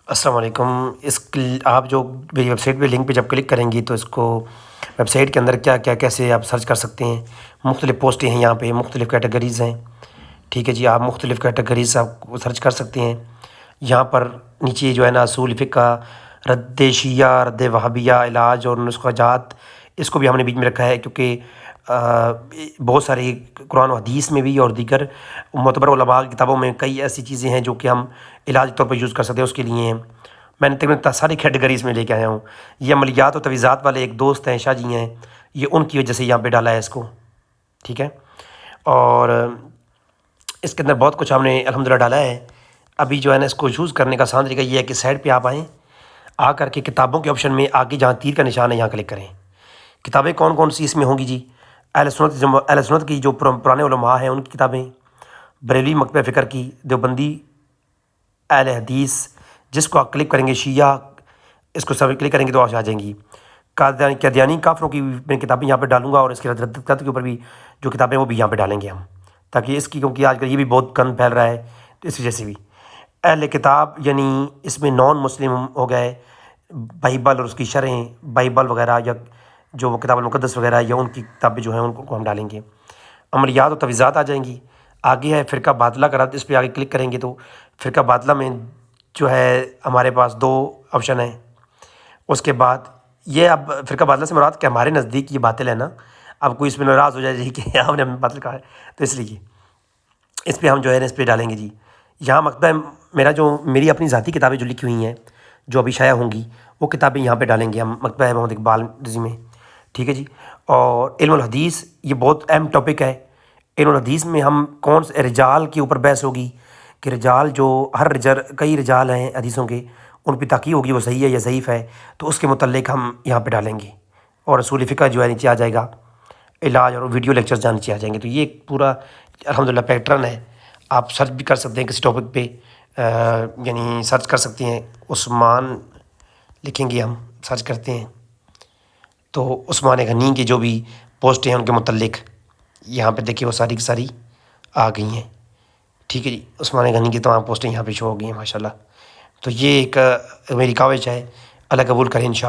السلام علیکم۔ آپ جو میری ویب سائٹ پہ لنک پہ جب کلک کریں گی تو اس کو ویب سائٹ کے اندر کیسے آپ سرچ کر سکتے ہیں۔ مختلف پوسٹیں ہیں، یہاں پہ مختلف کیٹیگریز ہیں، ٹھیک ہے جی۔ آپ مختلف کیٹیگریز آپ سرچ کر سکتے ہیں۔ یہاں پر نیچے جو ہے نا اصول فقہ، رد شیعہ، رد وہابیہ، علاج اور نسخہ جات، اس کو بھی ہم نے بیچ میں رکھا ہے کیونکہ بہت ساری قرآن و حدیث میں بھی اور دیگر معتبر علماء کی کتابوں میں کئی ایسی چیزیں ہیں جو کہ ہم علاج کے طور پر یوز کر سکتے ہیں، اس کے لیے ہیں۔ میں نے تقریباً ساری کیٹیگریز میں لے کے آیا ہوں۔ یہ عملیات و تویزات والے ایک دوست ہیں، شاہ جی ہیں، یہ ان کی وجہ سے یہاں پہ ڈالا ہے اس کو، ٹھیک ہے۔ اور اس کے اندر بہت کچھ ہم نے الحمدللہ ڈالا ہے۔ ابھی جو ہے نا اس کو یوز کرنے کا آسان طریقہ یہ ہے کہ سائڈ پہ آپ آئیں، آ کر کے کتابوں کے آپشن میں آگے جہاں تیر کا نشان ہے یہاں کلک کریں۔ کتابیں کون کون سی اس میں ہوں گی جی؟ اہل سنت کی جو پرانے علماء ہیں ان کی کتابیں، بریلوی مکتبہ فکر کی، دیوبندی اہل حدیث، جس کو آپ کلک کریں گے شیعہ، اس کو سب کلک کریں گے تو آ جائیں گی۔ قادیانی کافروں کی میں کتابیں یہاں پہ ڈالوں گا، اور اس کے رد کے اوپر بھی جو کتابیں وہ بھی یہاں پہ ڈالیں گے ہم، تاکہ اس کی، کیونکہ آج کل یہ بھی بہت گند پھیل رہا ہے تو اس وجہ سے بھی۔ اہل کتاب یعنی اس میں نان مسلم ہو گئے، بائبل اور اس کی شرحیں، بائبل وغیرہ یا جو وہ کتاب المقدس وغیرہ یا ان کی کتابیں جو ہیں ان کو ہم ڈالیں گے۔ عملیات و تویزات آ جائیں گی۔ آگے ہے فرقہ باطلہ کا رد، اس پہ آگے کلک کریں گے تو فرقہ باطلہ میں جو ہے ہمارے پاس دو آپشن ہیں۔ اس کے بعد یہ اب فرقہ باطلہ سے مراد کہ ہمارے نزدیک یہ باطل ہے نا، اب کوئی اس میں ناراض ہو جائے جی کہ آپ نے باطل کہا ہے، تو اس لیے اس پہ ہم جو ہے نا اس پہ ڈالیں گے جی۔ یہاں مکتبہ میرا جو میری اپنی ذاتی کتابیں جو لکھی ہوئی ہیں جو ابھی شائع ہوں گی وہ کتابیں یہاں پہ ڈالیں گے ہم، مکتبہ محمد اقبال رضی میں، ٹھیک ہے جی۔ اور علم الحدیث یہ بہت اہم ٹاپک ہے۔ علم الحدیث میں ہم کون سے رجال کے اوپر بحث ہوگی کہ رجال جو کئی رجال ہیں حدیثوں کے، ان پہ تحقیق ہوگی وہ صحیح ہے یا ضعیف ہے، تو اس کے متعلق ہم یہاں پہ ڈالیں گے۔ اور اصول فقہ جو ہے نیچے آ جائے گا، علاج اور ویڈیو لیکچرز جہاں نیچے آ جائیں گے۔ تو یہ ایک پورا الحمدللہ پیٹرن ہے۔ آپ سرچ بھی کر سکتے ہیں کسی ٹاپک پہ، یعنی سرچ کر سکتے ہیں عثمان لکھیں گے، ہم سرچ کرتے ہیں تو عثمان غنی کی جو بھی پوسٹیں ہیں ان کے متعلق یہاں پہ دیکھیے وہ ساری کی ساری آ گئی ہیں، ٹھیک ہے جی۔ عثمان غنی کی تمام پوسٹیں یہاں پہ شو ہو گئی ہیں ماشاءاللہ۔ تو یہ ایک میری کاوش ہے، اللہ قبول کرے انشاءاللہ۔